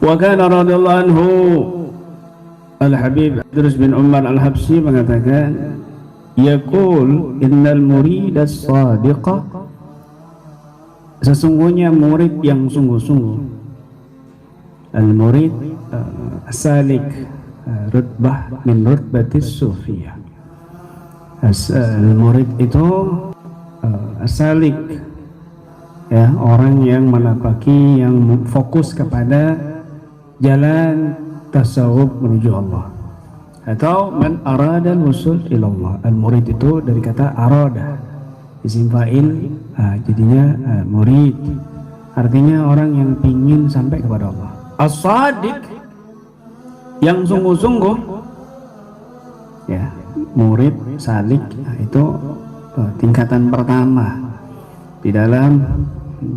Wa kana radhiyallahu anhu Al-Habib Idrus bin Umar Al-Habsyi mengatakan, yaqul innal murid as-sadiqa, sesungguhnya murid yang sungguh-sungguh, al-murid as-salik rutbah min rutbatis sufiyah. Al-murid itu as-salik, ya, orang yang menapaki, yang fokus kepada jalan tasawuf menuju Allah, atau man arada al-wusul ila Allah. Al-murid itu dari kata arada, isim fa'il, jadinya murid, artinya orang yang ingin sampai kepada Allah. As-sadiq, yang sungguh-sungguh, ya, murid salik, itu tingkatan pertama di dalam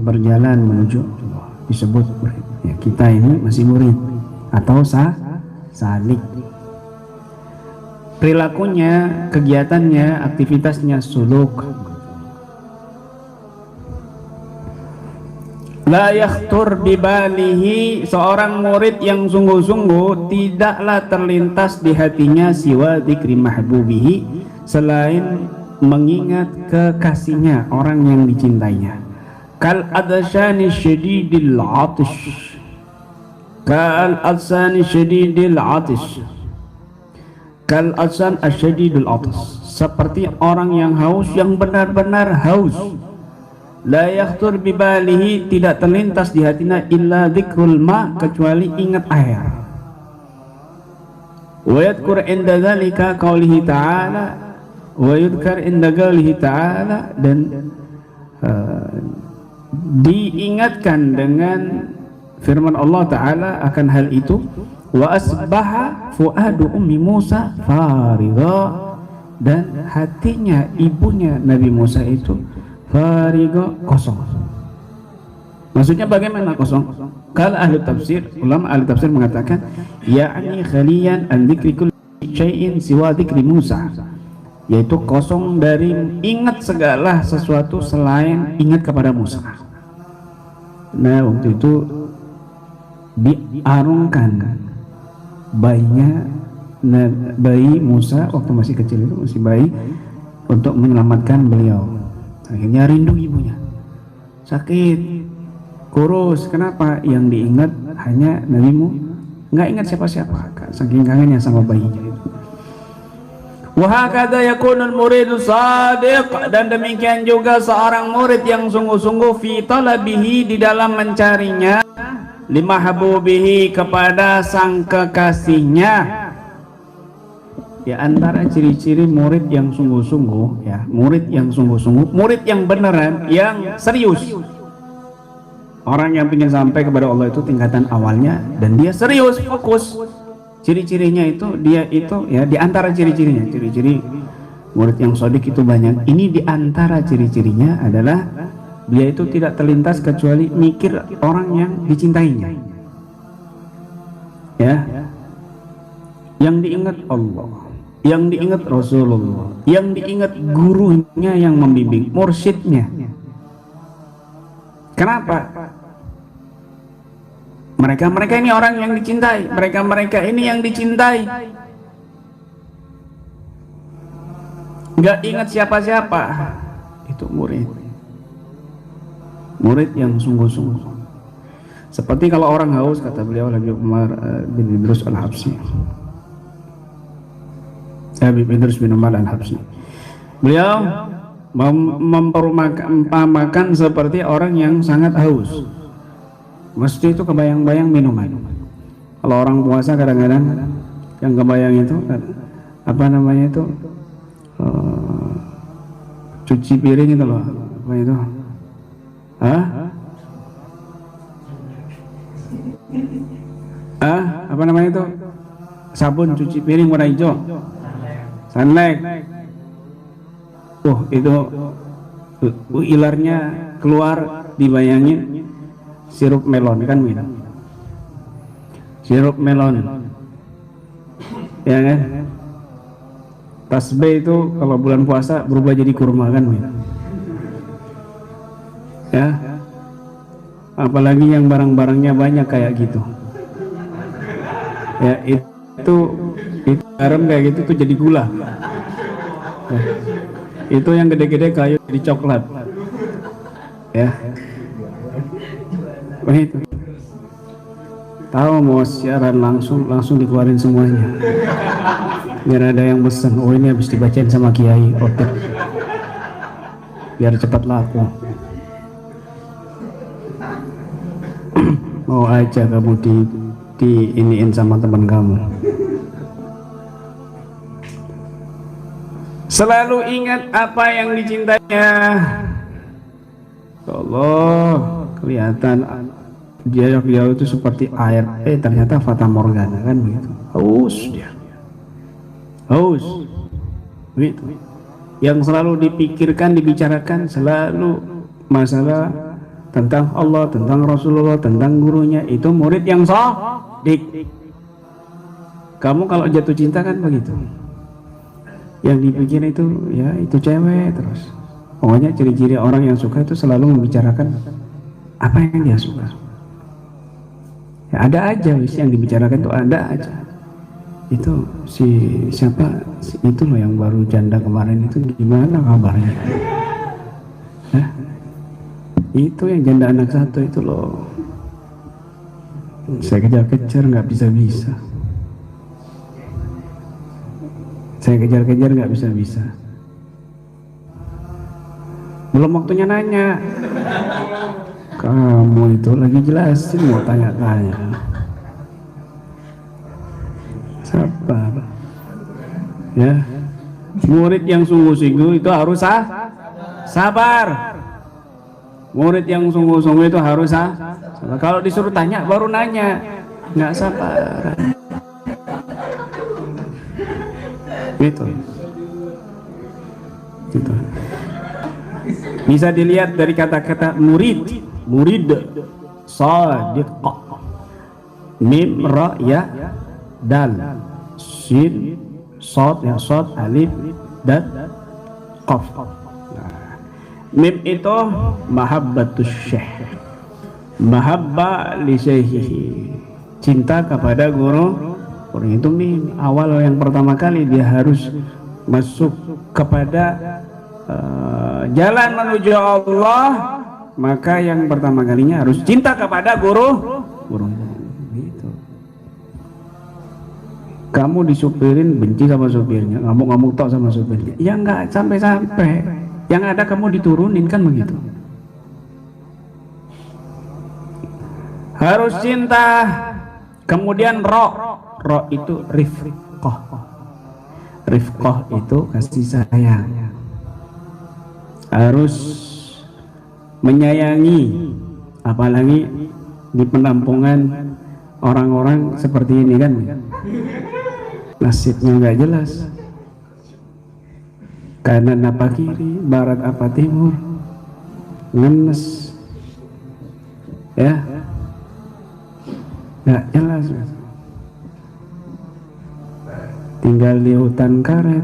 berjalan menuju Allah, disebut murid. Ya, kita ini masih murid atau salik. Perilakunya, kegiatannya, aktivitasnya suluk. La yakhtur bibalihi, seorang murid yang sungguh-sungguh tidaklah terlintas di hatinya siwa dzikri mahbubihi, selain mengingat kekasihnya, orang yang dicintainya. Kal adshani syadidil atish, kal adshani syadidil atish, kal adsan asyadidul atish, seperti orang yang haus, yang benar-benar haus. La yakhtur bibalihi, tidak terlintas di hatinya illa dzikrul ma, kecuali ingat air. Wa yadhkur inda dzalika qaulihi ta'ala, wa yudhkar inda qaulihi ta'ala, dan diingatkan dengan firman Allah Ta'ala akan hal itu. Wa asbaha fuadu ummi Musa farigha, dan hatinya ibunya Nabi Musa itu farigo, kosong. Maksudnya bagaimana kosong? Kalau ahli tafsir, ulama ahli tafsir mengatakan, yakni khaliyan an dzikri kulli syai'in siwa dzikri Musa, yaitu kosong dari ingat segala sesuatu selain ingat kepada Musa. Nah, waktu itu diarungkan bayinya, bayi Musa waktu masih kecil, itu masih bayi, untuk menyelamatkan beliau. Akhirnya rindu ibunya, sakit, kurus. Kenapa? Yang diingat hanya nabimu, nggak ingat siapa-siapa, saking kangennya sama bayinya itu. Wa hakadha yakunul muridu shadiq, dan demikian juga seorang murid yang sungguh-sungguh fi talabihi, di dalam mencarinya, lima habubihi, kepada sang kekasihnya. Di antara ciri-ciri murid yang sungguh-sungguh, ya, murid yang sungguh-sungguh, murid yang beneran, yang serius. Orang yang ingin sampai kepada Allah itu tingkatan awalnya, dan dia serius, fokus. Ciri-cirinya itu, dia itu, ya, di antara ciri-cirinya, ciri-ciri murid yang shadiq itu banyak. Ini di antara ciri-cirinya adalah dia itu tidak terlintas kecuali mikir orang yang dicintainya, ya, yang diingat Allah, yang diingat Rasulullah, yang diingat gurunya yang membimbing, mursyidnya. Kenapa? Mereka ini orang yang dicintai, mereka ini yang dicintai. Gak ingat siapa-siapa, itu murid. Murid yang sungguh-sungguh. Seperti kalau orang haus, kata beliau Habib Umar bin Idrus Al-Habsyi, Habib Idrus bin Umar Al-Habsyi, beliau memperumpamakan seperti orang yang sangat haus. Mesti itu kebayang-bayang minuman. Kalau orang puasa kadang-kadang yang kebayang itu apa namanya itu, cuci piring itu loh, apa itu? Apa namanya itu? Sabun cuci piring warna hijau, sunlight. Itu ilarnya keluar, dibayangin sirup melon, kan minum sirup melon, ya kan? Tasbih itu kalau bulan puasa berubah jadi kurma, kan minum, ya. Apalagi yang barang-barangnya banyak kayak gitu, Ya itu garam kayak gitu tuh jadi gula. Ya, itu yang gede-gede kayu jadi coklat. Ya, begitu. Tahu mau siaran langsung dikeluarin semuanya. Biar ada yang pesen, oh ini habis dibacain sama kiai, oke. Biar cepat laku. Mau aja kamu di iniin sama teman kamu. Selalu ingat apa yang dicintainya. Allah, kelihatan dia itu seperti air, ternyata fata morgana kan begitu. Haus dia, haus begitu. Yang selalu dipikirkan, dibicarakan selalu masalah tentang Allah, tentang Rasulullah, tentang gurunya. Itu murid yang shadiq. Kamu kalau jatuh cinta kan begitu, yang dipikir itu ya itu cewek terus. Pokoknya ciri-ciri orang yang suka itu selalu membicarakan apa yang dia suka. Ya, ada aja yang dibicarakan itu ada aja. Itu siapa itu loh yang baru janda kemarin itu gimana kabarnya? Hah? Itu yang janda anak satu itu loh. Saya kejar-kejar nggak bisa-bisa. Saya kejar-kejar nggak bisa-bisa. Belum waktunya nanya. Kamu itu lagi jelasin mau tanya-tanya. Sabar. Ya. Murid yang sungguh-sungguh itu harus sabar. Murid yang sungguh-sungguh itu harus sabar. Kalau disuruh tanya baru nanya, nggak sabar. Gitu. Gitu. Bisa dilihat dari kata-kata murid, shadiq, mim, ra, ya, dal, shin, shad, ya shad, alif, dan qaf. Nah, mim itu mahabbatus syekh, mahabba li syekhihi, cinta kepada guru. Orang itu mim, awal yang pertama kali dia harus masuk kepada jalan menuju Allah, maka yang pertama kalinya harus cinta kepada guru. Gitu. Kamu disupirin benci sama supirnya, ngamuk-ngamuk tok sama supirnya, ya nggak sampai-sampai. Yang ada kamu diturunin kan begitu. Harus cinta. Kemudian roh itu rifqah. Rifqah itu kasih sayang. Harus menyayangi, apalagi di penampungan orang-orang seperti ini kan, nasibnya nggak jelas, kanan apa kiri, barat apa timur, ngenes, ya, nggak jelas, tinggal di hutan karet,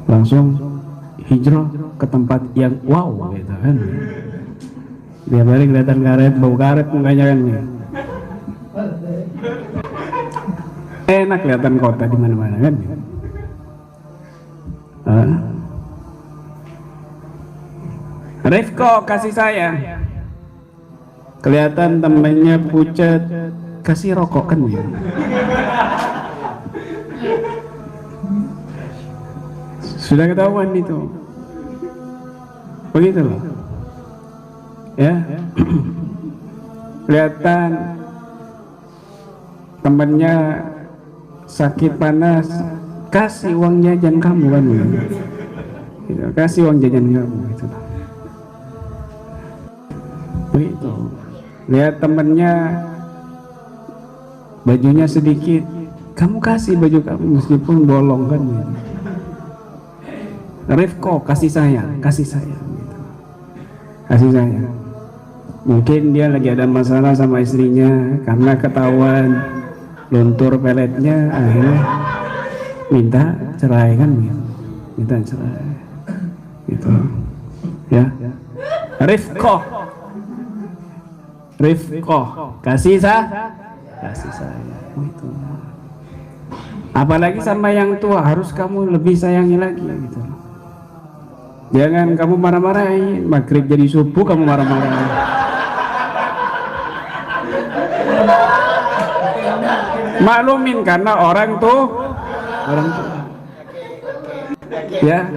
langsung hijrah ke tempat yang wow gitu kan. Dia balik kelihatan karet, bau karet mukanya kan. Enak kelihatan kota di mana-mana kan. Rifqo kasih sayang. Kelihatan temannya pucat, kasih rokok kan ya. Sudah ketahuan itu. Begitu loh. Ya. Kelihatan temannya sakit panas, kasih uang jajan kamu kan gitu. Kasih uang jajan kamu gitu. Begitu. Lihat temannya bajunya sedikit, kamu kasih baju kamu meskipun bolong kan gitu. Rifqo kasih sayang gitu. Kasih sayang. Mungkin dia lagi ada masalah sama istrinya karena ketahuan luntur peletnya, akhirnya minta cerai kan gitu. Minta cerai gitu ya. Rifqo rifqah, kasih sayang. Itu. Apalagi sama yang tua harus kamu lebih sayangi lagi gitu. Jangan kamu marah-marahin, maghrib jadi subuh kamu marah-marahin. Maklumin karena orang tua ya,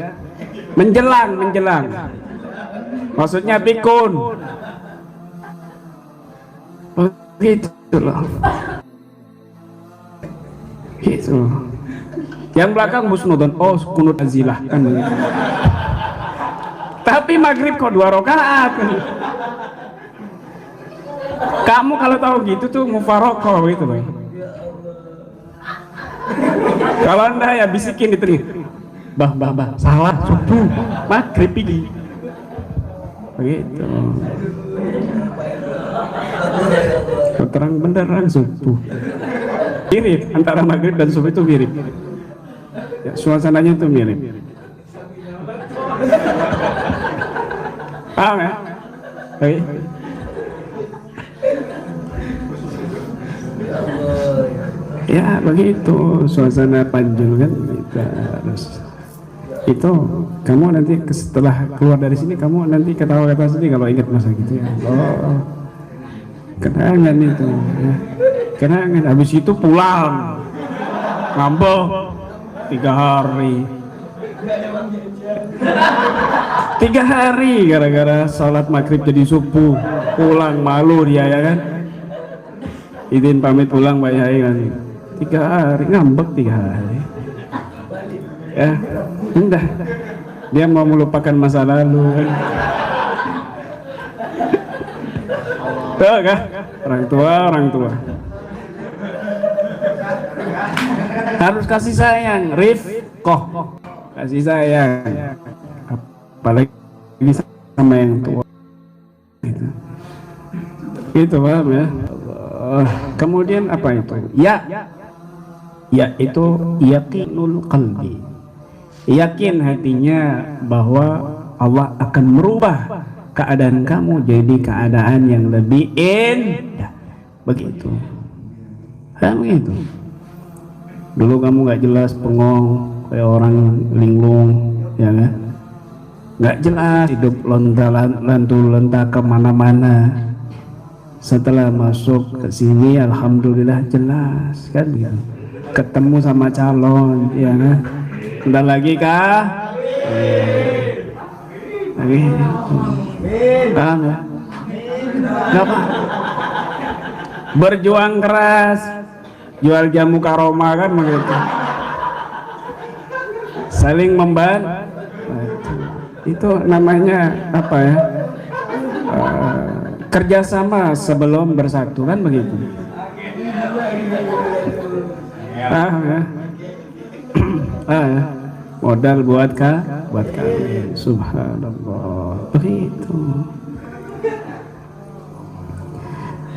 menjelang maksudnya pikun begitu loh, gitu. Yang belakang husnudon, oh kunut azilah kan begitu. Tapi maghrib kok 2 rakaat. Kamu kalau tahu gitu tuh mufarokoh gitu loh. Kalau anda ya bisikin itu nih, bah salah subuh maghrib ini begitu. Terang benderang subuh mirip, antara maghrib dan subuh itu mirip ya, suasananya itu mirip. Paham ya? Oke. Ya begitu suasana panjul kan, kita harus itu. Kamu nanti setelah keluar dari sini kamu nanti ketawa-ketawa sendiri kalau ingat masa gitu ya. Oh, kenangan itu ya. Kenangan. Habis itu pulang ngambek 3 hari 3 hari gara-gara sholat maghrib jadi subuh, pulang malu dia ya kan. Izin pamit pulang Mbak Yai nanti 3 hari ngambek 3 hari ya. Enggak, dia mau melupakan masa lalu kan. Tuh kan orang tua harus kasih sayang, rifqah, kasih sayang, apalagi sama yang tua itu paham ya. Kemudian apa itu? Ya itu yakinul qalbi, yakin hatinya bahwa Allah akan merubah keadaan kamu jadi keadaan yang lebih indah. Begitu. Begitu. Dulu kamu nggak jelas, bengong kayak orang linglung, ya kan? Nggak jelas, hidup lonta kemana-mana. Setelah masuk ke sini, alhamdulillah jelas kan, ya. Ketemu sama calon, ya kan? Bentar lagi kah? Lagi, paham ya? Nggak apa? Berjuang keras, jual jamu karoma kan begitu. Saling membantu. Itu namanya apa ya? Kerjasama sebelum bersatu kan begitu. Ya. Modal buat kalian. Subhanallah. Begitu.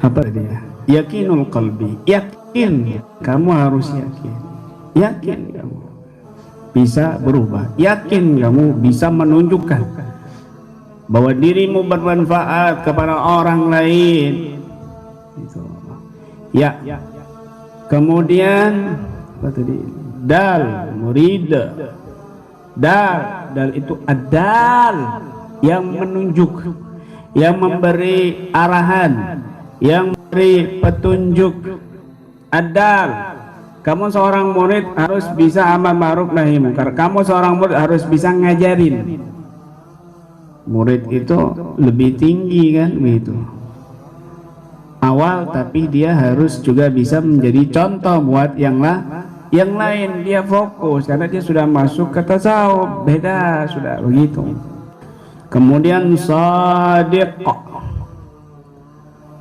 Apa dia? Yakinul qalbi. Yakin. Kamu harus yakin. Yakin kamu bisa berubah. Yakin kamu bisa menunjukkan bahwa dirimu bermanfaat kepada orang lain. Itu. Ya. Kemudian apa tadi? Dal, murid. Dal itu adal, yang menunjuk, yang memberi arahan, yang memberi petunjuk. Adal. Kamu seorang murid harus bisa amar ma'ruf nahi munkar. Kamu seorang murid harus bisa ngajarin. Murid itu lebih tinggi kan begitu. Awal, tapi dia harus juga bisa menjadi contoh buat yang lain. Dia fokus karena dia sudah masuk ke tasawuf, beda sudah begitu. Kemudian shadiq.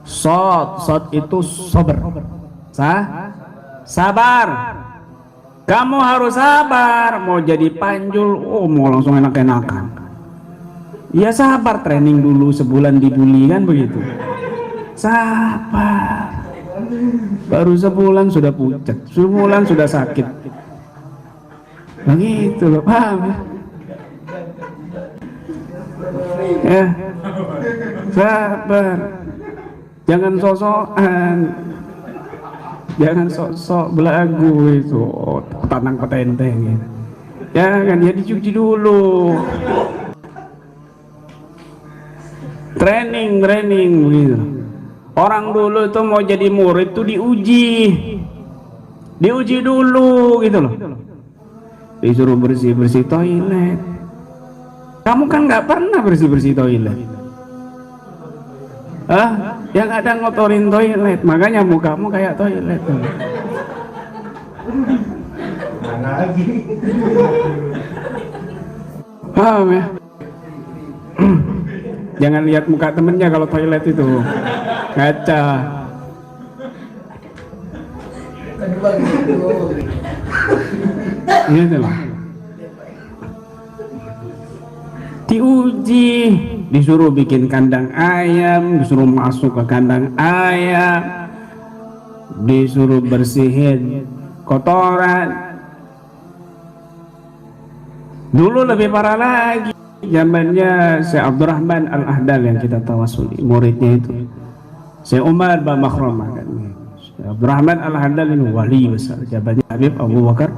Shad itu sabar. Sabar. Kamu harus sabar. Mau jadi panjul, mau langsung enak-enakan. Ya sabar, training dulu sebulan dibully kan begitu. Sabar. Baru sebulan sudah pucat, sebulan sudah sakit. Begitu loh, paham ya? Ya. Sabar. Jangan sok-sokan, jangan sok-sok belagu itu tanang petenteng gitu. Jangan, ya dicuci dulu, training gitu. Orang dulu itu mau jadi murid tuh diuji dulu gitu loh. Disuruh bersih toilet. Kamu kan nggak pernah bersih toilet. Yang ada ngotorin toilet, makanya mukamu kayak toilet. Mana lagi? Paham ya? Jangan lihat muka temennya kalau toilet itu kaca. Gitu loh. Diuji, disuruh bikin kandang ayam, disuruh masuk ke kandang ayam, disuruh bersihin kotoran. Dulu lebih parah lagi, zamannya Syekh Abdurrahman Al-Ahdal yang kita tawasuli, muridnya itu Syekh Umar bin Makhramah kan. Syekh Abdurrahman Al-Ahdal ini wali besar, jabatnya Habib Abu Bakar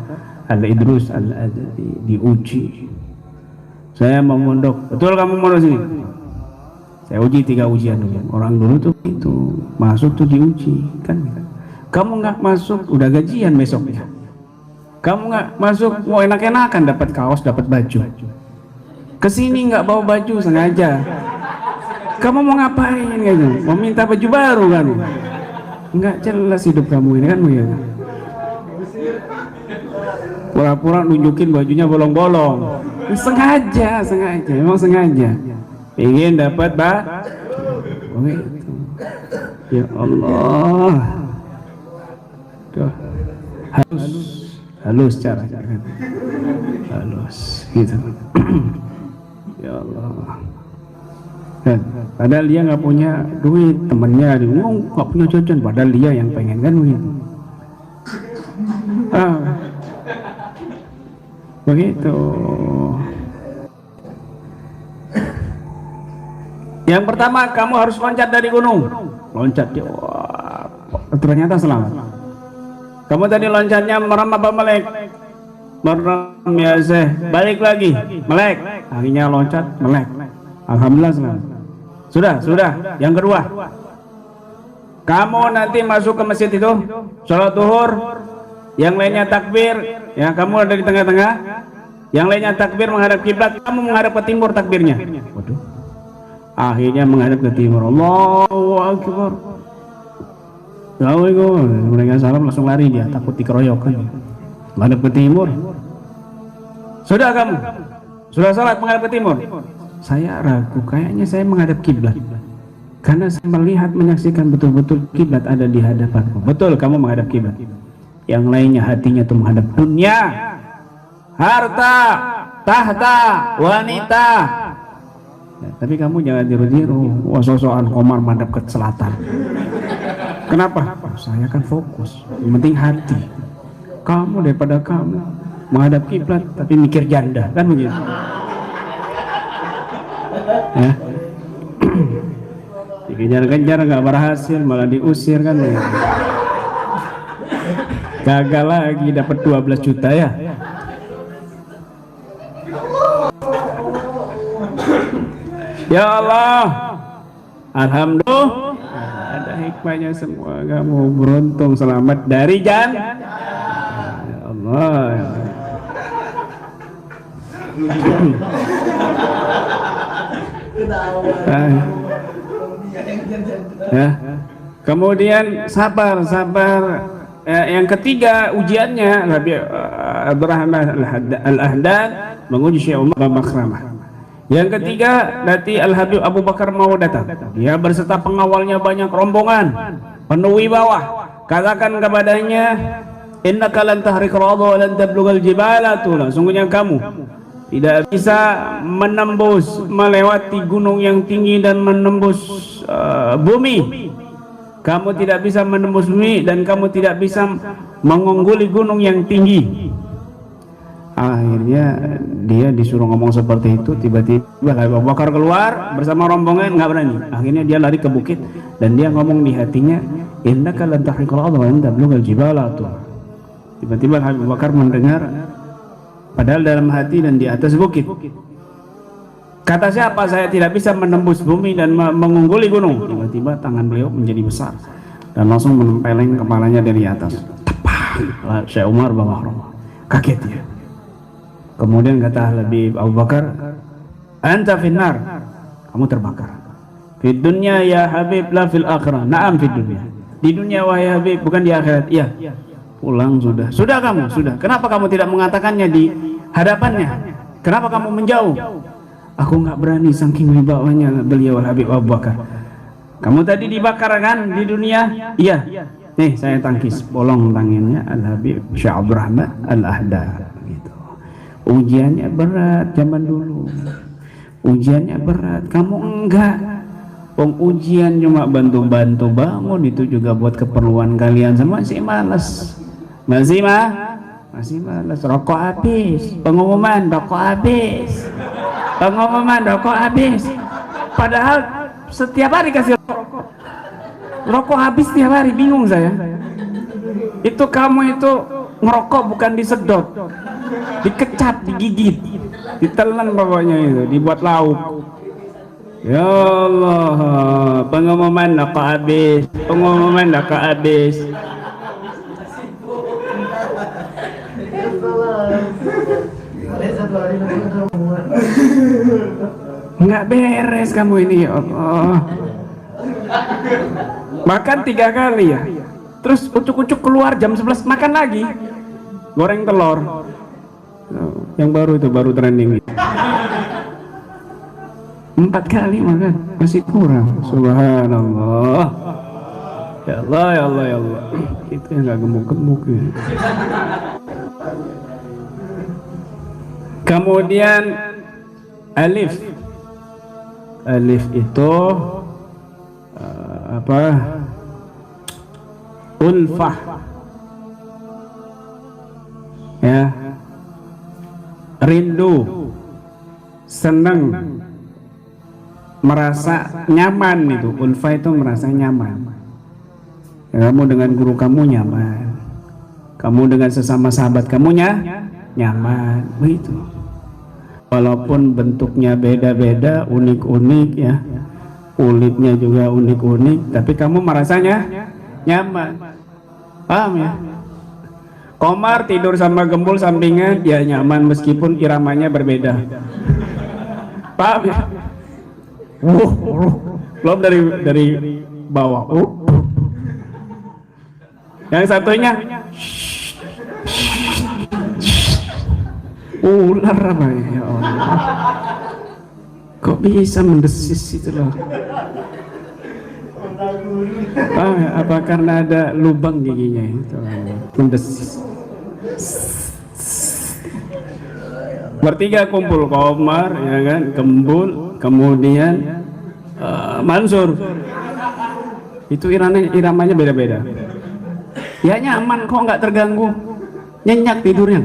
Al-Idrus Al-Adadi. Diuji, saya mau mondok, betul kamu mondok sini? Saya uji 3 ujian dulu. Orang dulu tuh itu masuk tuh diuji kan. Kamu nggak masuk udah gajian besoknya. Kamu nggak masuk mau enak-enakan dapat kaos, dapat baju. Kesini nggak bawa baju sengaja. Kamu mau ngapain gitu? Mau minta baju baru kan? Nggak jelas hidup kamu ini kan begitu. Pura-pura nunjukin bajunya bolong-bolong. Sengaja, emang sengaja. Ingin dapat begitu. Ya Allah. Tuh. Halus caranya kan. Halus gitu. Ya Allah. Dan padahal dia nggak punya duit, temennya nggak punya jajan, padahal dia yang pengen kan begitu. Begitu. Yang pertama, kamu harus loncat dari gunung. Loncat, wah, ternyata selamat. Kamu tadi loncatnya merem apa melek? Merem ya Syekh. Balik lagi, melek. Akhirnya loncat, melek. Alhamdulillah selamat. Sudah. Yang kedua, kamu nanti masuk ke masjid itu, sholat zuhur, yang lainnya takbir, ya kamu ada di tengah-tengah, yang lainnya takbir menghadap kiblat, kamu menghadap ke timur takbirnya. Waduh. Akhirnya menghadap ke timur. Allahu Akbar. Mereka salam langsung lari dia, takut dikeroyok kan. Menghadap ke timur. Sudah kamu? Sudah salat menghadap ke timur? Saya ragu, kayaknya saya menghadap kiblat. Karena saya melihat, menyaksikan betul-betul kiblat ada di hadapanku. Betul, kamu menghadap kiblat. Yang lainnya hatinya tuh menghadap dunia, harta, tahta, wanita. Ya, tapi kamu jangan tiru-tiru. Wah, sosokan Komar menghadap ke selatan. Kenapa? Saya kan fokus. Yang penting hati. Kamu daripada kamu menghadap kiblat tapi mikir janda, kan begitu? Ya. Dikejar-kejar nggak berhasil, malah diusir kan begitu. Gagal lagi, dapat 12 juta ya. Ya Allah, alhamdulillah, ada hikmahnya semua. Kamu beruntung selamat dari ya Allah. Ya. Kemudian sabar. Yang ketiga ujiannya Nabi Abdurrahman Al-Ahdal menguji Syekh Umar bin Makhramah. Yang ketiga nanti Al-Habib Abu Bakar mau datang. Dia berserta pengawalnya banyak rombongan penuh wibawa. Katakan kepadanya, innaka lan tahriqa al-ardha wa lan tablugha al-jibala tula. Sungguhnya kamu tidak bisa menembus, melewati gunung yang tinggi dan menembus bumi. Kamu tidak bisa menembus bumi dan kamu tidak bisa mengungguli gunung yang tinggi. Akhirnya dia disuruh ngomong seperti itu, tiba-tiba Abu Bakar keluar bersama rombongan, nggak berani. Akhirnya dia lari ke bukit dan dia ngomong di hatinya, innaka lan tahriqal ardha wa anta tablugul jibala. Tiba-tiba Abu Bakar mendengar, padahal dalam hati dan di atas bukit, kata siapa saya tidak bisa menembus bumi dan mengungguli gunung. Tiba-tiba tangan beliau menjadi besar dan langsung menempeleng kepalanya dari atas. Tepat, Syekh Umar bawah, kaget dia. Kemudian kata Habib Abu Bakar, anta finnar, kamu terbakar. Fid dunya ya Habib, la fil akhirah. Naam fid dunya, di dunia wahai Habib, bukan di akhirat. Iya. Pulang sudah kamu, sudah. Kenapa kamu tidak mengatakannya di hadapannya? Kenapa kamu menjauh? Aku nggak berani, saking wibawanya beliau Habib Abu Bakar. Kamu tadi dibakar kan di dunia? Iya. Nih saya tangkis bolong tangannya Al Habib Syekh Abdurrahman Al Ahda. Gitu. Ujiannya berat zaman dulu. Ujiannya berat. Kamu enggak. Ujian cuma bantu-bantu bangun, itu juga buat keperluan kalian semua. Masih malas. Masih malas. Rokok habis. Pengumuman rokok habis. Padahal setiap hari kasih rokok habis setiap hari. Bingung saya. Itu kamu itu ngerokok bukan disedot, dikecap, digigit, ditelan pokoknya, itu dibuat lauk. Ya Allah, pengumuman rokok habis. Nggak beres kamu ini, ya Allah. Makan 3 kali ya. Terus ucuk-ucuk keluar jam 11 makan lagi. Goreng telur. Yang baru trending. 4 kali makan, masih kurang. Subhanallah. Ya Allah. Itu yang nggak gemuk-gemuk ya. Kemudian alif itu ulfah ya, rindu, senang, merasa nyaman. Itu ulfah, itu merasa nyaman ya, kamu dengan guru kamu nyaman, kamu dengan sesama sahabat kamu nyaman, begitu. Walaupun bentuknya beda-beda, unik-unik ya, kulitnya juga unik-unik, tapi kamu merasanya nyaman. Paham ya? Komar tidur sama gembul sampingan, ya nyaman meskipun iramanya berbeda. Paham ya? Belum dari bawah. Yang satunya ular apa ya Allah, kok bisa mendesis itu loh. Apa karena ada lubang giginya itu mendesis. Bertiga kumpul, Komar ya kan, Gembul, kemudian Mansur. Itu iramanya beda-beda. Ya nyaman kok, nggak terganggu. Nyenyak tidurnya.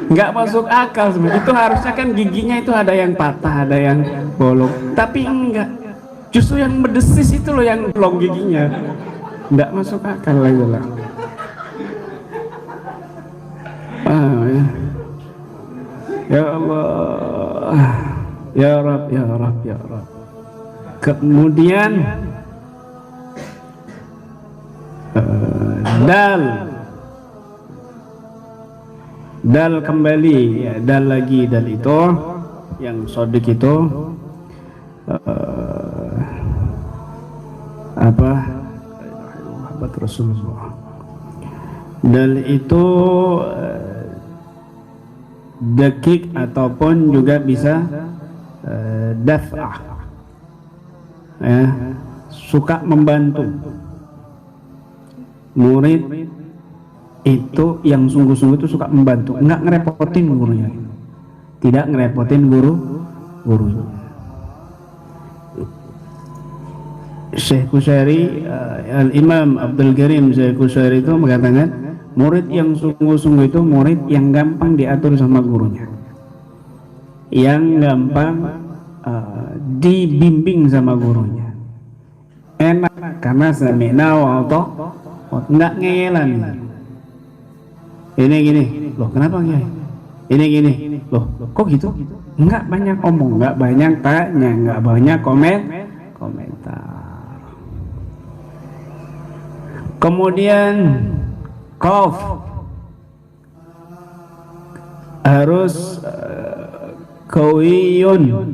Nggak masuk akal sebenarnya. Itu harusnya kan giginya itu ada yang patah, ada yang bolong, tapi enggak. Justru yang mendesis itu loh yang bolong giginya. Nggak masuk akal lagi lah. Ya Allah, ya Rabb. Kemudian dal kembali ya, dal lagi, dal itu yang sodik itu Muhammad Rasulullah. Dal itu dekik ataupun juga bisa daf'ah ya, suka membantu. Murid itu yang sungguh-sungguh itu suka membantu, nggak ngerepotin gurunya, tidak ngerepotin gurunya. Syekh Qusyari, Al-Imam Abdul Karim Syekh Qusyari itu mengatakan murid yang sungguh-sungguh itu murid yang gampang diatur sama gurunya, yang gampang dibimbing sama gurunya, enak karena sami'na wa ata'na, nggak ngeyelan. Ini gini, loh kenapa Kiai? Ini gini, loh kok gitu? Nggak banyak omong, nggak banyak tanya, nggak banyak komentar. Kemudian qaf harus qawiyul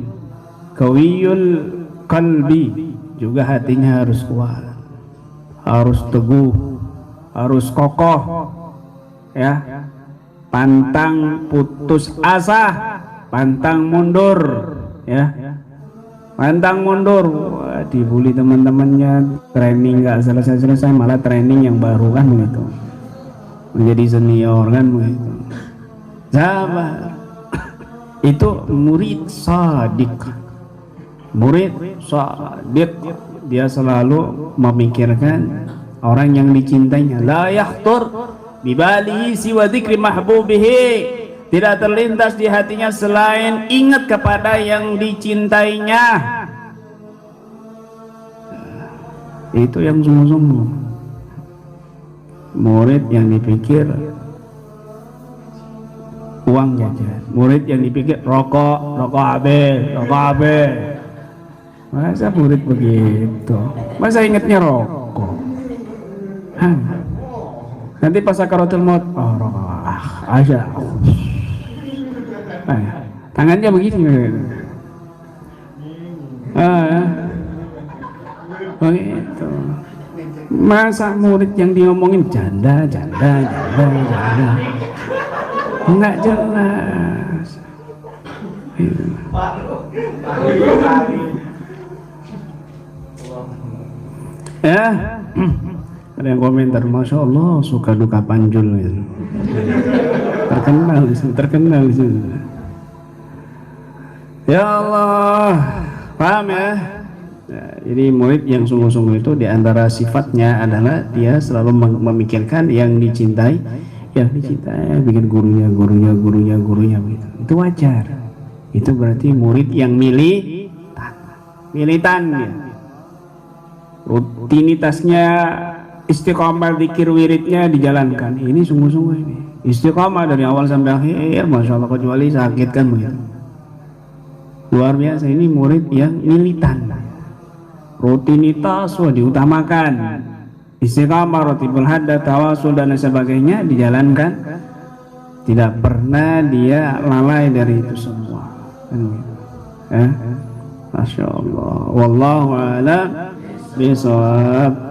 qalbi, juga hatinya harus kuat, harus teguh, harus kokoh, ya, pantang putus asa, pantang mundur, ya, pantang mundur. Wah, dibully teman-temannya, training nggak selesai-selesai, malah training yang baru kan begitu, menjadi senior kan begitu. Sabar. Itu murid sadik. Murid sadik, dia selalu memikirkan orang yang dicintainya. La yahtur bibalihi siwa dzikri mahbubihi, tidak terlintas di hatinya selain ingat kepada yang dicintainya. Itu yang sungguh-sungguh. Murid yang dipikir uang jajan, murid yang dipikir rokok habis. Masa murid begitu? Masa ingatnya rokok? Nanti pas sakaratul maut, oh rokok, aja. Tangannya begini. Begitu. Masa murid yang diomongin janda. Enggak jelas. Ya, ada yang komentar, Masya Allah suka duka Panjul gitu. terkenal di sini. Ya Allah, paham ya? Jadi murid yang sungguh-sungguh itu diantara sifatnya adalah dia selalu memikirkan yang dicintai, bikin gurunya begitu. Itu wajar. Itu berarti murid yang militan dia. Rutinitasnya istiqomah zikir wiridnya dijalankan. Ini sungguh-sungguh ini. Istiqomah dari awal sampai akhir, Masya Allah, kecuali sakit kan begitu. Luar biasa, ini murid yang militan. Rutinitas diutamakan. Istiqamah, rotibul haddad, tawasul dan sebagainya dijalankan. Tidak pernah dia lalai dari itu semua. Masya Allah. Wallahu a'lam bishawab.